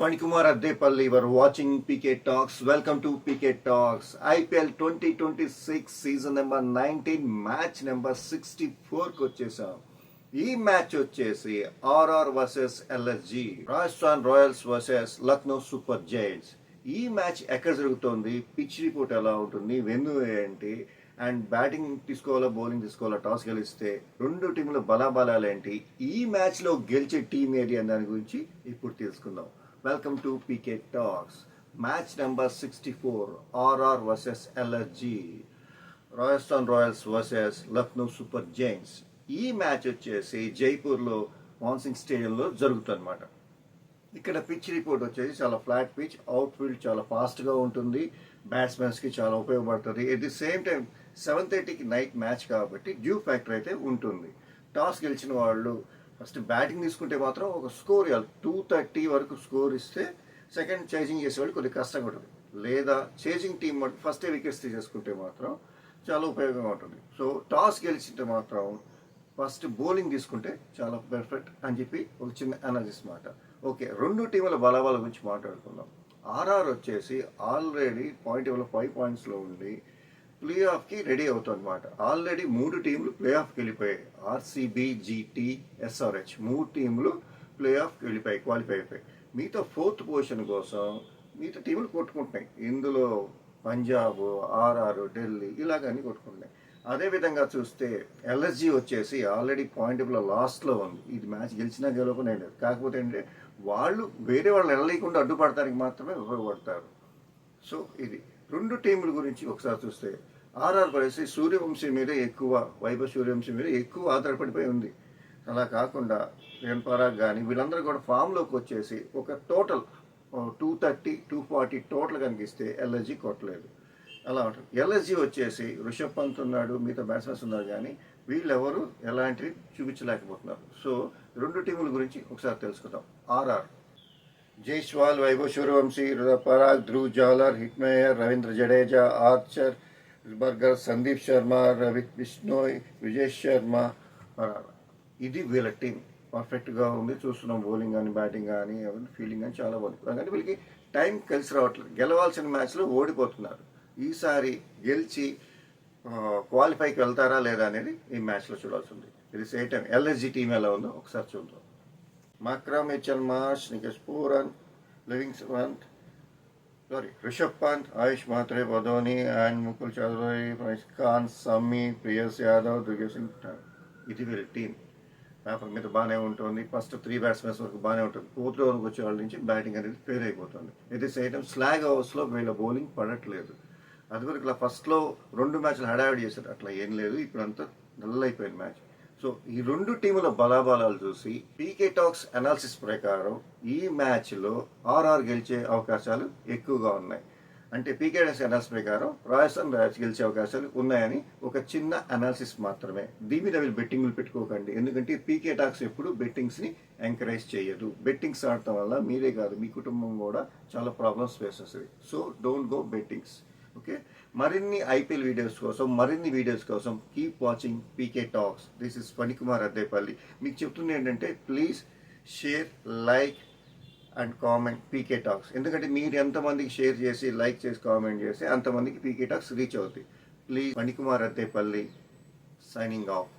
Fanikumar Addepalli. You are watching PK Talks. Welcome to PK Talks. IPL 2026 season number 19 match number 64కి వచ్చేసాం. ఈ match వచ్చేసి RR versus LSG, Rajasthan Royals versus Lucknow Super Giants. ఈ match ఎక్కడ జరుగుతోంది, pitch report ఎలా ఉంటుంది, వెన్యూ ఏంటి, అండ్ బ్యాటింగ్ తీసుకోవాలా బౌలింగ్ తీసుకోవాలా, టాస్ గెలిస్తే రెండు టీంల బలాబలాలు ఏంటి, ఈ మ్యాచ్లో గెలిచే టీం ఏది అని దాని గురించి ఇప్పుడు తెలుసుకుందాం. Welcome to PK talks. Match number 64 RR versus LSG, Rajasthan Royals versus Lucknow Super Giants. ఈ మ్యాచ్ వచ్చేసి జైపూర్లో మాన్సింగ్ స్టేడియంలో జరుగుతుందన్నమాట. ఇక్కడ పిచ్ రిపోర్ట్ వచ్చేసి చాలా ఫ్లాట్ పిచ్, అవుట్ ఫీల్డ్ చాలా ఫాస్ట్గా ఉంటుంది, బ్యాట్స్మెన్స్కి చాలా ఉపయోగపడుతుంది. ఎట్ ది సేమ్ టైం 7:30కి నైట్ మ్యాచ్ కాబట్టి డ్యూ ఫ్యాక్టర్ అయితే ఉంటుంది. టాస్ గెలిచిన వాళ్ళు ఫస్ట్ బ్యాటింగ్ తీసుకుంటే మాత్రం ఒక స్కోర్ ఇవ్వాలి. 230 వరకు స్కోర్ ఇస్తే సెకండ్ చేజింగ్ చేసేవాళ్ళు కొద్దిగా కష్టంగా ఉంటుంది. లేదా చేజింగ్ టీం ఫస్టే వికెట్స్ తీసేసుకుంటే మాత్రం చాలా ఉపయోగంగా ఉంటుంది. సో టాస్ గెలిచింటే మాత్రం ఫస్ట్ బౌలింగ్ తీసుకుంటే చాలా పర్ఫెక్ట్ అని చెప్పి ఒక చిన్న అనాలిసిస్ మాట. ఓకే, రెండు టీముల బలాబల గురించి మాట్లాడుకుందాం. ఆర్ఆర్ వచ్చేసి ఆల్రెడీ పాయింట్ టేబుల్ 5 పాయింట్స్లో ఉండి ప్లే ఆఫ్కి రెడీ అవుతుంది అనమాట. ఆల్రెడీ 3 టీంలు ప్లే ఆఫ్కి వెళ్ళిపోయాయి. ఆర్సీబీ, జీటీ, ఎస్ఆర్హెచ్ 3 టీంలు ప్లే ఆఫ్కి వెళ్ళిపోయాయి, క్వాలిఫై అయిపోయాయి. మిగతా 4th పొజిషన్ కోసం మిగతా టీంలు కొట్టుకుంటున్నాయి. ఇందులో పంజాబ్, ఆర్ఆర్, ఢిల్లీ ఇలాగన్నీ కొట్టుకుంటున్నాయి. అదేవిధంగా చూస్తే ఎల్ఎస్జి వచ్చేసి ఆల్రెడీ పాయింట్ టేబుల్ లాస్ట్లో ఉంది. ఇది మ్యాచ్ గెలిచినా గెలవకుండా లేదు. కాకపోతే ఏంటంటే వాళ్ళు వేరే వాళ్ళు వెళ్ళలేకుండా అడ్డుపడటానికి మాత్రమే ఉపయోగపడతారు. సో ఇది రెండు టీముల గురించి ఒకసారి చూస్తే ఆర్ఆర్ పరిస్థితి సూర్యవంశీ మీదే ఎక్కువ, వైభవ్ సూర్యవంశీ మీద ఎక్కువ ఆధారపడిపోయి ఉంది. అలా కాకుండా రియాన్ పరాగ్ కానీ వీళ్ళందరూ కూడా ఫామ్లోకి వచ్చేసి ఒక టోటల్ 230, 240 టోటల్ కనిపిస్తే ఎల్ఎస్జి కొట్టలేదు. అలా ఉంటుంది. ఎల్ఎస్జి వచ్చేసి రిషబ్ పంత్ ఉన్నాడు, మిగతా బ్యాట్స్మెన్స్ ఉన్నారు, కానీ వీళ్ళెవరు ఎలాంటివి చూపించలేకపోతున్నారు. సో రెండు టీముల గురించి ఒకసారి తెలుసుకుందాం. RR Jaiswal, Vaibhav Suryavanshi, Parag, Dhruv Jurel, Hetmyer, Ravindra Jadeja, Archer, Burger, Sandeep Sharma, Ravi Bishnoi, Vijay Sharma, ఇది వీళ్ళ టీం. పర్ఫెక్ట్గా ఉంది. చూస్తున్నాం బౌలింగ్ కానీ బ్యాటింగ్ కానీ ఫీల్డింగ్ కానీ చాలా బాగుంది. కానీ వీళ్ళకి టైం కలిసి రావట్లేదు. గెలవాల్సిన మ్యాచ్లో ఓడిపోతున్నారు. ఈసారి గెలిచి క్వాలిఫైకి వెళ్తారా లేదా అనేది ఈ మ్యాచ్లో చూడాల్సి ఉంది. ఇది సేమ్ టైం ఎల్ఎస్జి టీం ఎలా ఉందో ఒకసారి చూద్దాం. Markram, Mitchell Marsh, Nicholas Pooran, Rishabh Pant, Ayush Mhatre, Badoni and Mukul Choudhary, Faiz Khan, Shami, Prince Yadav, Durgesh Singh. ఇది వీళ్ళ టీం. పేపర్ మీద బాగానే ఉంటుంది. ఫస్ట్ 3 బ్యాట్స్మెన్స్ వరకు బాగానే ఉంటుంది. 4th ఓవర్కి వచ్చే వాళ్ళ నుంచి బ్యాటింగ్ అనేది ఫెయిల్ అయిపోతుంది. ఇది సేమ్ టైం స్లాగ్ ఓవర్స్లో వీళ్ళ బౌలింగ్ పడట్లేదు. అది కూడా ఇట్లా ఫస్ట్లో 2 మ్యాచ్లు హడావిడి చేశారు, అట్లా ఏం లేదు. ఇప్పుడంతా డల్ అయిపోయింది మ్యాచ్. సో ఈ రెండు టీముల బలాబలాలు చూసి పీకే టాక్స్ అనాలిసిస్ ప్రకారం ఈ మ్యాచ్లో ఆర్ఆర్ గెలిచే అవకాశాలు ఎక్కువగా ఉన్నాయి. అంటే పీకే టాక్స్ అనాలిసిస్ ప్రకారం రాజస్థాన్ రాయల్స్ గెలిచే అవకాశాలు ఉన్నాయని ఒక చిన్న అనాలిసిస్ మాత్రమే. దీని మీద వీళ్ళు బెట్టింగ్లు పెట్టుకోకండి. ఎందుకంటే పీకే టాక్స్ ఎప్పుడు బెట్టింగ్స్ని ఎంకరేజ్ చేయదు. బెట్టింగ్స్ ఆడటం వల్ల మీరే కాదు మీ కుటుంబం కూడా చాలా ప్రాబ్లమ్స్ ఫేస్ వస్తుంది. So don't go bettings. Okay, మరిన్ని ఐపీఎల్ వీడియోస్ కోసం, మరిన్ని వీడియోస్ కోసం keep watching PK talks. This is Phanikumar Addepalli. మీకు చెప్తుంది ఏంటంటే please share, like and comment PK talks. ఎందుకంటే మీరు ఎంతమందికి షేర్ చేసి, లైక్ చేసి, కామెంట్ చేసి అంతమందికి పీకే టాక్స్ రీచ్ అవుతాయి. Please, Phanikumar Addepalli signing off.